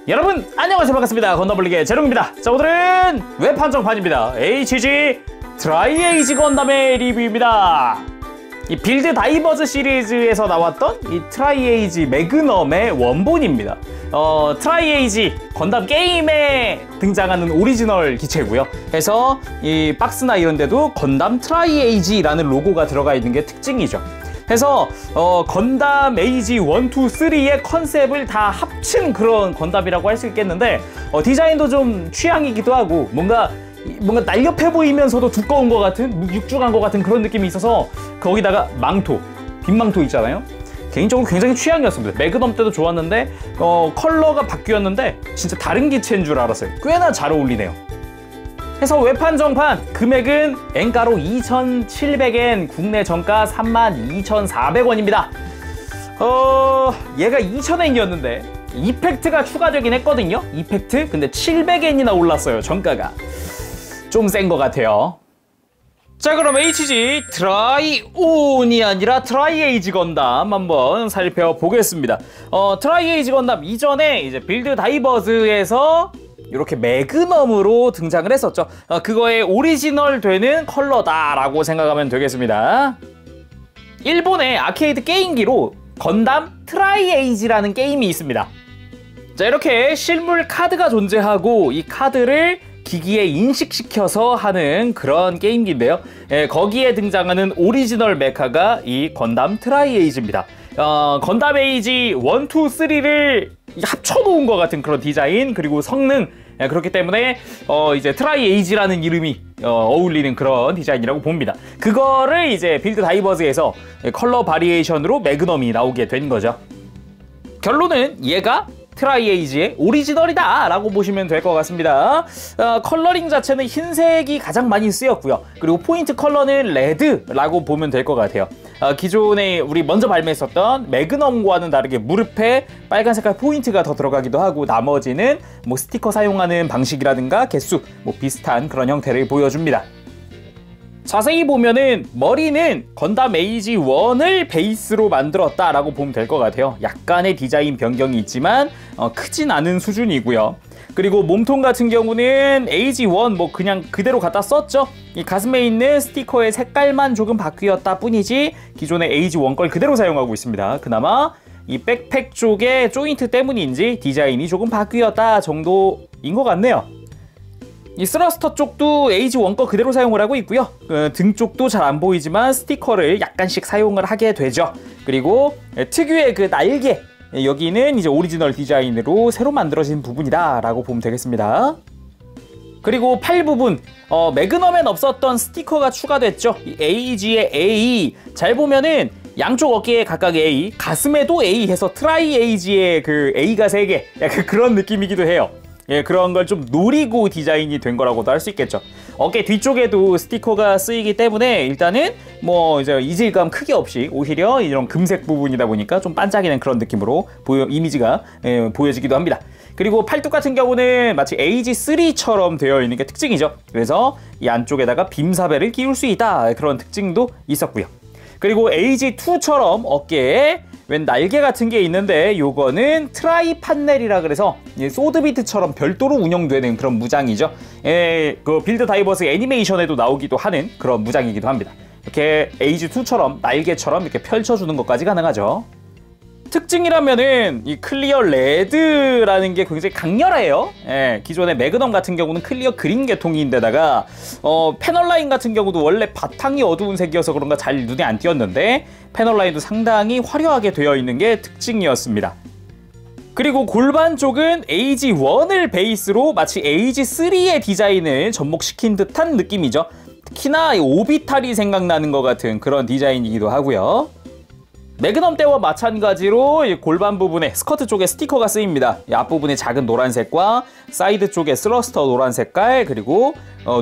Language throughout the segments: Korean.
여러분 안녕하세요, 반갑습니다. 건담블릭의 제롱입니다. 자, 오늘은 웹 한정판입니다. HG 트라이에이지 건담의 리뷰입니다. 이 빌드 다이버즈 시리즈에서 나왔던 이 트라이에이지 매그넘의 원본입니다. 트라이에이지 건담 게임에 등장하는 오리지널 기체고요. 그래서 이 박스나 이런 데도 건담 트라이에이지라는 로고가 들어가 있는 게 특징이죠. 그래서 건담 에이지 1, 2, 3의 컨셉을 다 합친 그런 건담이라고 할 수 있겠는데, 디자인도 좀 취향이기도 하고 뭔가 날렵해 보이면서도 두꺼운 것 같은, 육중한 것 같은 그런 느낌이 있어서, 거기다가 망토, 빈망토 있잖아요. 개인적으로 굉장히 취향이었습니다. 매그넘 때도 좋았는데 컬러가 바뀌었는데 진짜 다른 기체인 줄 알았어요. 꽤나 잘 어울리네요. 해서 웹한정판 금액은 엔가로 2,700엔, 국내 정가 32,400원입니다. 얘가 2,000엔이었는데 이펙트가 추가되긴 했거든요. 이펙트? 근데 700엔이나 올랐어요, 정가가. 좀 센 것 같아요. 자, 그럼 HG 트라이온이 아니라 트라이에이지 건담 한번 살펴보겠습니다. 트라이에이지 건담 이전에 이제 빌드 다이버즈에서 이렇게 매그넘으로 등장을 했었죠. 그거의 오리지널 되는 컬러다라고 생각하면 되겠습니다. 일본의 아케이드 게임기로 건담 트라이에이지라는 게임이 있습니다. 자, 이렇게 실물 카드가 존재하고 이 카드를 기기에 인식시켜서 하는 그런 게임기인데요. 거기에 등장하는 오리지널 메카가 이 건담 트라이에이지입니다. 건담 에이지 1, 2, 3를 합쳐놓은 것 같은 그런 디자인, 그리고 성능, 그렇기 때문에 이제 트라이에이지라는 이름이 어울리는 그런 디자인이라고 봅니다. 그거를 이제 빌드 다이버즈에서 컬러 바리에이션으로 매그넘이 나오게 된 거죠. 결론은 얘가 트라이에이지의 오리지널이다 라고 보시면 될 것 같습니다. 컬러링 자체는 흰색이 가장 많이 쓰였고요. 그리고 포인트 컬러는 레드라고 보면 될 것 같아요. 기존에 우리 먼저 발매했었던 매그넘과는 다르게 무릎에 빨간 색깔 포인트가 더 들어가기도 하고, 나머지는 뭐 스티커 사용하는 방식이라든가 개수 뭐 비슷한 그런 형태를 보여줍니다. 자세히 보면은 머리는 건담 에이지 1을 베이스로 만들었다라고 보면 될 것 같아요. 약간의 디자인 변경이 있지만 크진 않은 수준이고요. 그리고 몸통 같은 경우는 에이지 1 뭐 그냥 그대로 갖다 썼죠. 이 가슴에 있는 스티커의 색깔만 조금 바뀌었다 뿐이지 기존의 에이지 1 걸 그대로 사용하고 있습니다. 그나마 이 백팩 쪽의 조인트 때문인지 디자인이 조금 바뀌었다 정도인 것 같네요. 이 스러스터 쪽도 에이지 1 거 그대로 사용을 하고 있고요. 등 쪽도 잘 안 보이지만 스티커를 약간씩 사용을 하게 되죠. 그리고 특유의 그 날개, 여기는 이제 오리지널 디자인으로 새로 만들어진 부분이다 라고 보면 되겠습니다. 그리고 팔 부분, 매그넘엔 없었던 스티커가 추가됐죠. 이 에이지의 A, 잘 보면은 양쪽 어깨에 각각 A, 가슴에도 A 해서 트라이에이지의 그 A가 3개, 약간 그런 느낌이기도 해요. 예, 그런 걸 좀 노리고 디자인이 된 거라고도 할 수 있겠죠. 어깨 뒤쪽에도 스티커가 쓰이기 때문에 일단은 뭐 이제 이질감 크게 없이 오히려 이런 금색 부분이다 보니까 좀 반짝이는 그런 느낌으로 이미지가 보여지기도 합니다. 그리고 팔뚝 같은 경우는 마치 에이지 3처럼 되어 있는 게 특징이죠. 그래서 이 안쪽에다가 빔사벨을 끼울 수 있다, 그런 특징도 있었고요. 그리고 에이지 2처럼 어깨에 웬 날개 같은 게 있는데, 요거는 트라이 판넬이라 그래서 소드비트처럼 별도로 운영되는 그런 무장이죠. 그 빌드 다이버스 애니메이션에도 나오기도 하는 그런 무장이기도 합니다. 이렇게 에이지 2처럼 날개처럼 이렇게 펼쳐주는 것까지 가능하죠. 특징이라면은 이 클리어 레드라는 게 굉장히 강렬해요. 기존의 매그넘 같은 경우는 클리어 그린 계통인데다가 패널 라인 같은 경우도 원래 바탕이 어두운 색이어서 그런가 잘 눈에 안 띄었는데, 패널 라인도 상당히 화려하게 되어 있는 게 특징이었습니다. 그리고 골반 쪽은 에이지 1을 베이스로 마치 에이지 3의 디자인을 접목시킨 듯한 느낌이죠. 특히나 이 오비탈이 생각나는 것 같은 그런 디자인이기도 하고요. 매그넘 때와 마찬가지로 골반 부분에 스커트 쪽에 스티커가 쓰입니다. 앞부분에 작은 노란색과 사이드 쪽에 스러스터 노란 색깔, 그리고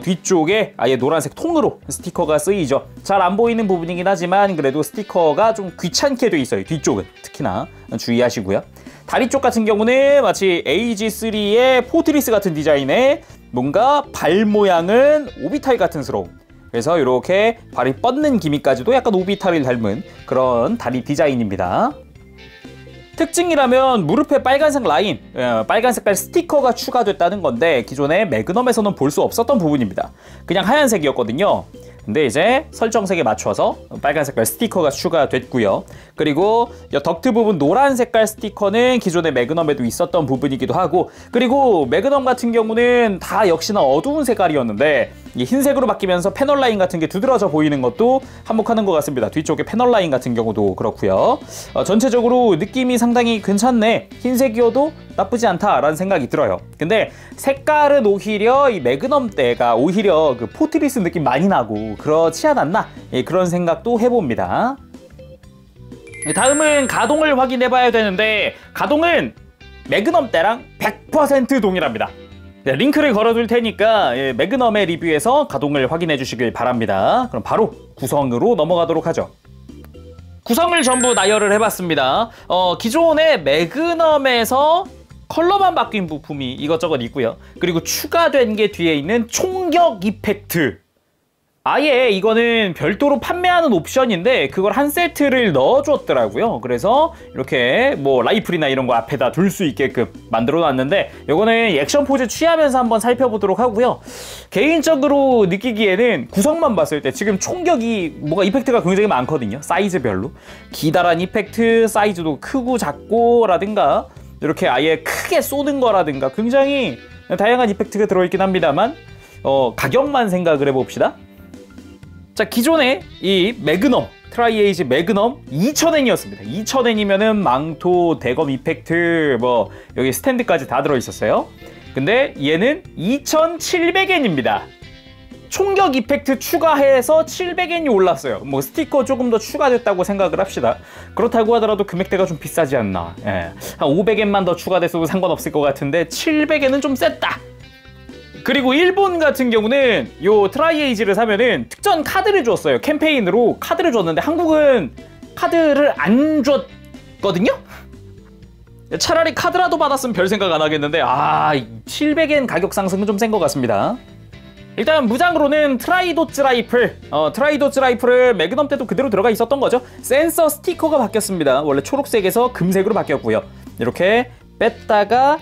뒤쪽에 아예 노란색 통으로 스티커가 쓰이죠. 잘 안 보이는 부분이긴 하지만 그래도 스티커가 좀 귀찮게 돼 있어요. 뒤쪽은 특히나 주의하시고요. 다리 쪽 같은 경우는 마치 에이지 3의 포트리스 같은 디자인에 뭔가 발 모양은 오비탈 같은스러움, 그래서 이렇게 발이 뻗는 기미까지도 약간 오비탈을 닮은 그런 다리 디자인입니다. 특징이라면 무릎에 빨간색 라인, 빨간 색깔 스티커가 추가됐다는 건데 기존에 매그넘에서는 볼 수 없었던 부분입니다. 그냥 하얀색이었거든요. 근데 이제 설정색에 맞춰서 빨간 색깔 스티커가 추가됐고요. 그리고 이 덕트 부분 노란 색깔 스티커는 기존의 매그넘에도 있었던 부분이기도 하고, 그리고 매그넘 같은 경우는 다 역시나 어두운 색깔이었는데 이 흰색으로 바뀌면서 패널 라인 같은 게 두드러져 보이는 것도 한몫하는 것 같습니다. 뒤쪽에 패널 라인 같은 경우도 그렇고요. 전체적으로 느낌이 상당히 괜찮네, 흰색이어도 나쁘지 않다라는 생각이 들어요. 근데 색깔은 오히려 이 매그넘 때가 오히려 그 포트리스 느낌 많이 나고 그렇지 않았나, 그런 생각도 해봅니다. 다음은 가동을 확인해 봐야 되는데 가동은 매그넘 때랑 100% 동일합니다. 링크를 걸어둘 테니까 매그넘의 리뷰에서 가동을 확인해 주시길 바랍니다. 그럼 바로 구성으로 넘어가도록 하죠. 구성을 전부 나열을 해봤습니다. 기존의 매그넘에서 컬러만 바뀐 부품이 이것저것 있고요. 그리고 추가된 게 뒤에 있는 총격 이펙트. 아예 이거는 별도로 판매하는 옵션인데 그걸 한 세트를 넣어줬더라고요. 그래서 이렇게 뭐 라이플이나 이런 거 앞에다 둘 수 있게끔 만들어 놨는데, 요거는 액션 포즈 취하면서 한번 살펴보도록 하고요. 개인적으로 느끼기에는 구성만 봤을 때 지금 총격이 뭐가 이펙트가 굉장히 많거든요. 사이즈별로 기다란 이펙트, 사이즈도 크고 작고 라든가 이렇게 아예 크게 쏘는 거라든가 굉장히 다양한 이펙트가 들어있긴 합니다만 가격만 생각을 해봅시다. 자, 기존에 이 매그넘, 트라이에이지 매그넘 2000엔이었습니다. 2000엔이면은 망토, 대검 이펙트, 뭐 여기 스탠드까지 다 들어있었어요. 근데 얘는 2700엔입니다. 총격 이펙트 추가해서 700엔이 올랐어요. 뭐 스티커 조금 더 추가됐다고 생각을 합시다. 그렇다고 하더라도 금액대가 좀 비싸지 않나. 한 500엔만 더 추가됐어도 상관없을 것 같은데 700엔은 좀 셌다. 그리고 일본 같은 경우는 요 트라이에이지를 사면은 특전 카드를 줬어요. 캠페인으로 카드를 줬는데 한국은 카드를 안 줬거든요? 차라리 카드라도 받았으면 별 생각 안 하겠는데 700엔 가격 상승은 좀 센 것 같습니다. 일단 무장으로는 트라이도츠 라이플, 트라이도츠 라이플을 매그넘 때도 그대로 들어가 있었던 거죠. 센서 스티커가 바뀌었습니다. 원래 초록색에서 금색으로 바뀌었고요. 이렇게 뺐다가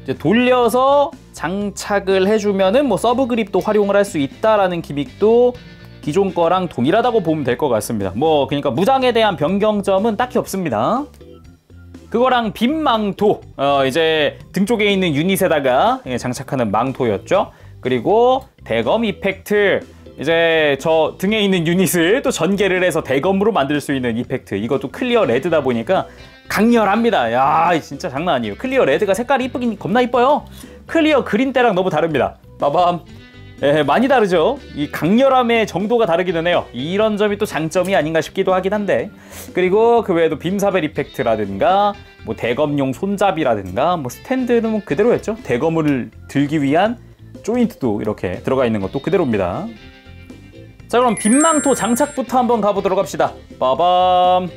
이제 돌려서 장착을 해주면은 뭐 서브 그립도 활용을 할 수 있다라는 기믹도 기존 거랑 동일하다고 보면 될 것 같습니다. 뭐 그러니까 무장에 대한 변경점은 딱히 없습니다. 그거랑 빔 망토, 이제 등 쪽에 있는 유닛에다가 장착하는 망토였죠. 그리고 대검 이펙트, 이제 저 등에 있는 유닛을 또 전개를 해서 대검으로 만들 수 있는 이펙트, 이것도 클리어 레드다 보니까 강렬합니다. 야, 진짜 장난 아니에요. 클리어 레드가 색깔이 이쁘긴 겁나 이뻐요. 클리어 그린 때랑 너무 다릅니다. 빠밤. 많이 다르죠. 이 강렬함의 정도가 다르기는 해요. 이런 점이 또 장점이 아닌가 싶기도 하긴 한데, 그리고 그 외에도 빔사벨 이펙트라든가 뭐 대검용 손잡이라든가 뭐 스탠드는 뭐 그대로였죠. 대검을 들기 위한 조인트도 이렇게 들어가 있는 것도 그대로입니다. 자, 그럼 빔망토 장착부터 한번 가보도록 합시다. 빠밤.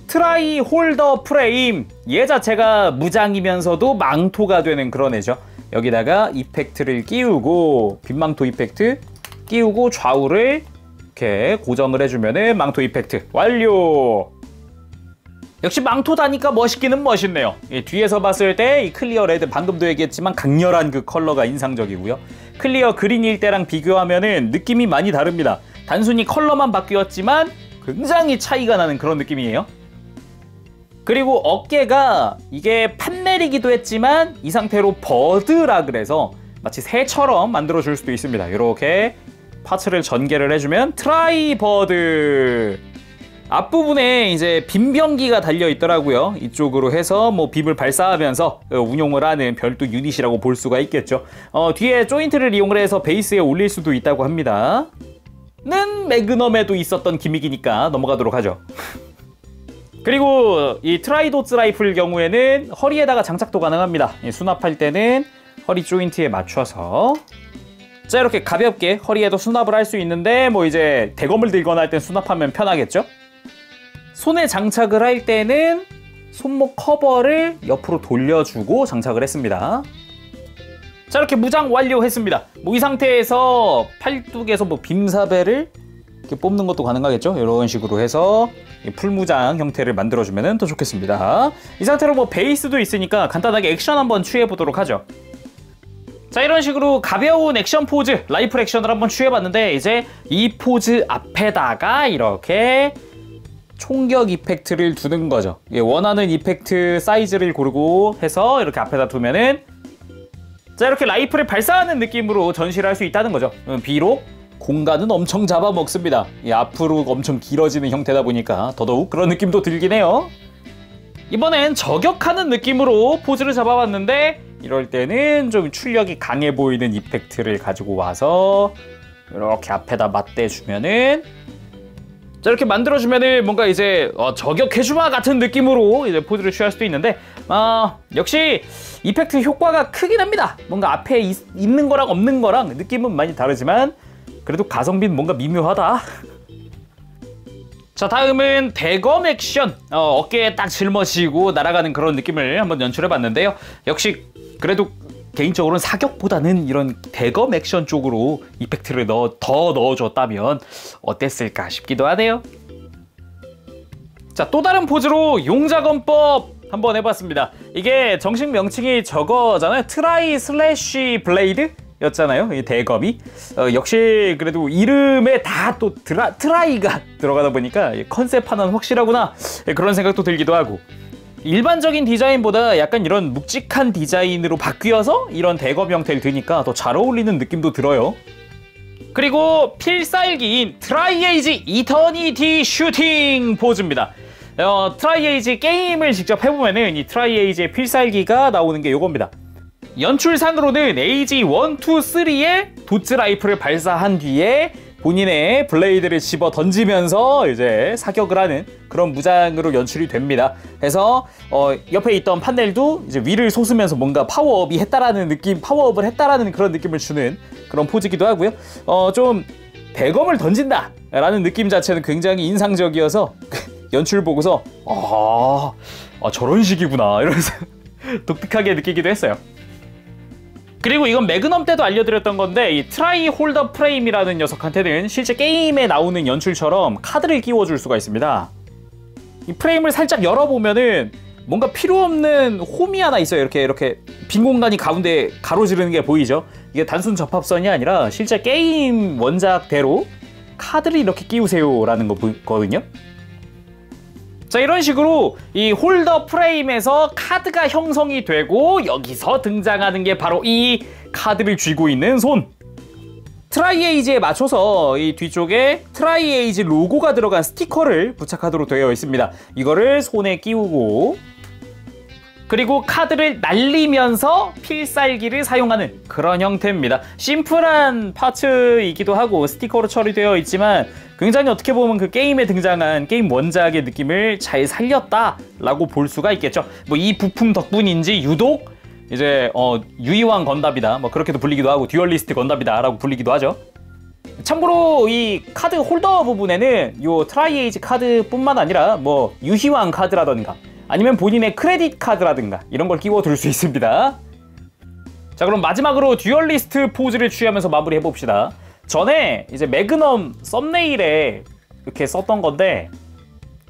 트라이 홀더 프레임, 얘 자체가 무장이면서도 망토가 되는 그런 애죠. 여기다가 이펙트를 끼우고, 빔망토 이펙트 끼우고 좌우를 이렇게 고정을 해주면은 망토 이펙트 완료. 역시 망토다니까 멋있기는 멋있네요. 뒤에서 봤을 때 이 클리어 레드, 방금도 얘기했지만 강렬한 그 컬러가 인상적이고요. 클리어 그린일 때랑 비교하면은 느낌이 많이 다릅니다. 단순히 컬러만 바뀌었지만 굉장히 차이가 나는 그런 느낌이에요. 그리고 어깨가 이게 판넬이기도 했지만 이 상태로 버드라 그래서 마치 새처럼 만들어줄 수도 있습니다. 이렇게 파츠를 전개를 해주면 트라이버드. 앞부분에 이제 빔병기가 달려 있더라고요. 이쪽으로 해서 뭐 빔을 발사하면서 운용을 하는 별도 유닛이라고 볼 수가 있겠죠. 뒤에 조인트를 이용을 해서 베이스에 올릴 수도 있다고 합니다. 는 매그넘에도 있었던 기믹이니까 넘어가도록 하죠. 그리고 이 트라이도츠 라이플 경우에는 허리에다가 장착도 가능합니다. 수납할 때는 허리 조인트에 맞춰서 자, 이렇게 가볍게 허리에도 수납을 할 수 있는데 뭐 이제 대검을 들거나 할 땐 수납하면 편하겠죠. 손에 장착을 할 때는 손목 커버를 옆으로 돌려주고 장착을 했습니다. 자, 이렇게 무장 완료했습니다. 뭐 이 상태에서 팔뚝에서 뭐 빔사벨을 이렇게 뽑는 것도 가능하겠죠? 이런 식으로 해서 풀무장 형태를 만들어주면 더 좋겠습니다. 이 상태로 뭐 베이스도 있으니까 간단하게 액션 한번 취해보도록 하죠. 자, 이런 식으로 가벼운 액션 포즈, 라이플 액션을 한번 취해봤는데 이제 이 포즈 앞에다가 이렇게 총격 이펙트를 두는 거죠. 원하는 이펙트 사이즈를 고르고 해서 이렇게 앞에다 두면은 자, 이렇게 라이플을 발사하는 느낌으로 전시를 할 수 있다는 거죠. 비록 공간은 엄청 잡아먹습니다. 앞으로 엄청 길어지는 형태다 보니까 더더욱 그런 느낌도 들긴 해요. 이번엔 저격하는 느낌으로 포즈를 잡아봤는데 이럴 때는 좀 출력이 강해 보이는 이펙트를 가지고 와서 이렇게 앞에다 맞대주면은 자, 이렇게 만들어주면은 뭔가 이제 저격해주마 같은 느낌으로 이제 포즈를 취할 수도 있는데 역시 이펙트 효과가 크긴 합니다. 뭔가 앞에 있는 거랑 없는 거랑 느낌은 많이 다르지만 그래도 가성비는 뭔가 미묘하다. 자, 다음은 대검 액션. 어깨에 딱 짊어지고 날아가는 그런 느낌을 한번 연출해봤는데요. 역시 그래도 개인적으로는 사격보다는 이런 대검 액션 쪽으로 이펙트를 더 넣어줬다면 어땠을까 싶기도 하네요. 자, 또 다른 포즈로 용자검법 한번 해봤습니다. 이게 정식 명칭이 저거잖아요. 트라이 슬래시 블레이드? 였잖아요. 이 대검이. 역시 그래도 이름에 다 또 트라이가 들어가다 보니까 컨셉 하나는 확실하구나 그런 생각도 들기도 하고 일반적인 디자인보다 약간 이런 묵직한 디자인으로 바뀌어서 이런 대검 형태를 드니까 더 잘 어울리는 느낌도 들어요. 그리고 필살기인 트라이에이지 이터니티 슈팅 포즈입니다. 트라이에이지 게임을 직접 해보면은 이 트라이에이지의 필살기가 나오는 게 요겁니다. 연출상으로는 에이지 1, 2, 3의 도츠 라이플을 발사한 뒤에 본인의 블레이드를 집어 던지면서 이제 사격을 하는 그런 무장으로 연출이 됩니다. 그래서 옆에 있던 판넬도 이제 위를 솟으면서 뭔가 파워업이 했다라는 느낌, 파워업을 했다라는 그런 느낌을 주는 그런 포즈기도 하고요. 좀 대검을 던진다라는 느낌 자체는 굉장히 인상적이어서 연출 보고서 저런 식이구나 이러면서 독특하게 느끼기도 했어요. 그리고 이건 매그넘 때도 알려드렸던 건데 이 트라이 홀더 프레임이라는 녀석한테는 실제 게임에 나오는 연출처럼 카드를 끼워줄 수가 있습니다. 이 프레임을 살짝 열어보면은 뭔가 필요 없는 홈이 하나 있어요. 이렇게 빈 공간이 가운데 가로지르는 게 보이죠? 이게 단순 접합선이 아니라 실제 게임 원작대로 카드를 이렇게 끼우세요라는 거거든요. 자, 이런 식으로 이 홀더 프레임에서 카드가 형성이 되고 여기서 등장하는 게 바로 이 카드를 쥐고 있는 손. 트라이에이지에 맞춰서 이 뒤쪽에 트라이에이지 로고가 들어간 스티커를 부착하도록 되어 있습니다. 이거를 손에 끼우고 그리고 카드를 날리면서 필살기를 사용하는 그런 형태입니다. 심플한 파츠이기도 하고 스티커로 처리되어 있지만 굉장히 어떻게 보면 그 게임에 등장한 게임 원작의 느낌을 잘 살렸다라고 볼 수가 있겠죠. 뭐 이 부품 덕분인지 유독 이제 유이왕 건담이다 뭐 그렇게도 불리기도 하고 듀얼리스트 건담이다라고 불리기도 하죠. 참고로 이 카드 홀더 부분에는 요 트라이에이지 카드뿐만 아니라 뭐 유희왕 카드라던가 아니면 본인의 크레딧 카드라든가 이런 걸 끼워둘 수 있습니다. 자, 그럼 마지막으로 듀얼리스트 포즈를 취하면서 마무리 해봅시다. 전에 이제 매그넘 썸네일에 이렇게 썼던 건데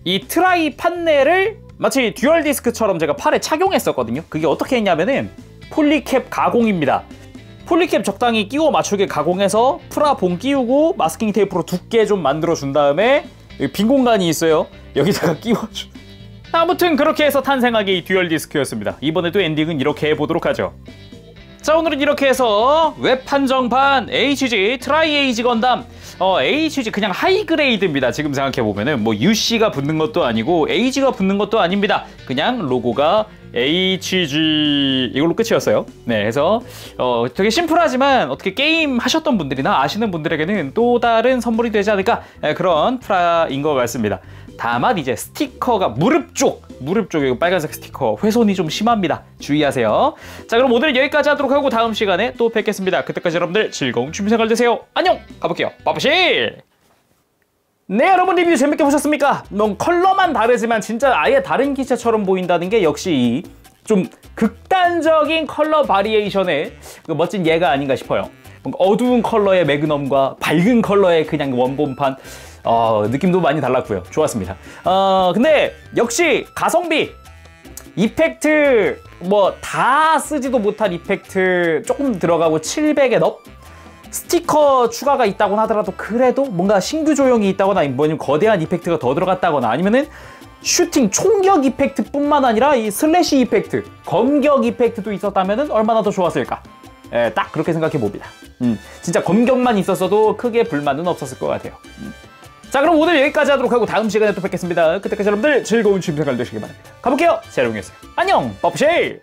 이 트라이 판넬을 마치 듀얼 디스크처럼 제가 팔에 착용했었거든요. 그게 어떻게 했냐면은 폴리캡 가공입니다. 폴리캡 적당히 끼워 맞추게 가공해서 프라봉 끼우고 마스킹 테이프로 두께 좀 만들어 준 다음에 빈 공간이 있어요. 여기다가 끼워줘. 아무튼 그렇게 해서 탄생하게 이 듀얼 디스크였습니다. 이번에도 엔딩은 이렇게 해보도록 하죠. 자, 오늘은 이렇게 해서 웹 한정판 HG 트라이에이지 건담 HG 그냥 하이그레이드입니다. 지금 생각해보면은 뭐 UC가 붙는 것도 아니고 AG가 붙는 것도 아닙니다. 그냥 로고가 HG 이걸로 끝이었어요. 네, 그래서 되게 심플하지만 어떻게 게임 하셨던 분들이나 아시는 분들에게는 또 다른 선물이 되지 않을까 그런 프라인 것 같습니다. 다만 이제 스티커가 무릎 쪽에 빨간색 스티커 훼손이 좀 심합니다. 주의하세요. 자, 그럼 오늘 여기까지 하도록 하고 다음 시간에 또 뵙겠습니다. 그때까지 여러분들 즐거운 취미생활 되세요. 안녕! 가볼게요. 빠빠실! 네, 여러분 리뷰 재밌게 보셨습니까? 너무 컬러만 다르지만 진짜 아예 다른 기체처럼 보인다는 게 역시 좀 극단적인 컬러 바리에이션의 그 멋진 예가 아닌가 싶어요. 뭔가 어두운 컬러의 매그넘과 밝은 컬러의 그냥 원본판 느낌도 많이 달랐고요. 좋았습니다. 근데 역시 가성비 이펙트 뭐 다 쓰지도 못한 이펙트 조금 들어가고 700에 업 스티커 추가가 있다고나 하더라도 그래도 뭔가 신규 조형이 있다거나 아니면 거대한 이펙트가 더 들어갔다거나 아니면은 슈팅 총격 이펙트뿐만 아니라 이 슬래시 이펙트 검격 이펙트도 있었다면은 얼마나 더 좋았을까. 딱 그렇게 생각해 봅니다. 진짜 검격만 있었어도 크게 불만은 없었을 것 같아요. 자, 그럼 오늘 여기까지 하도록 하고 다음 시간에 또 뵙겠습니다. 그때까지 여러분들 즐거운 취미 생활 되시기 바랍니다. 가볼게요. 세롱이었어요. 안녕, 버프쉐일.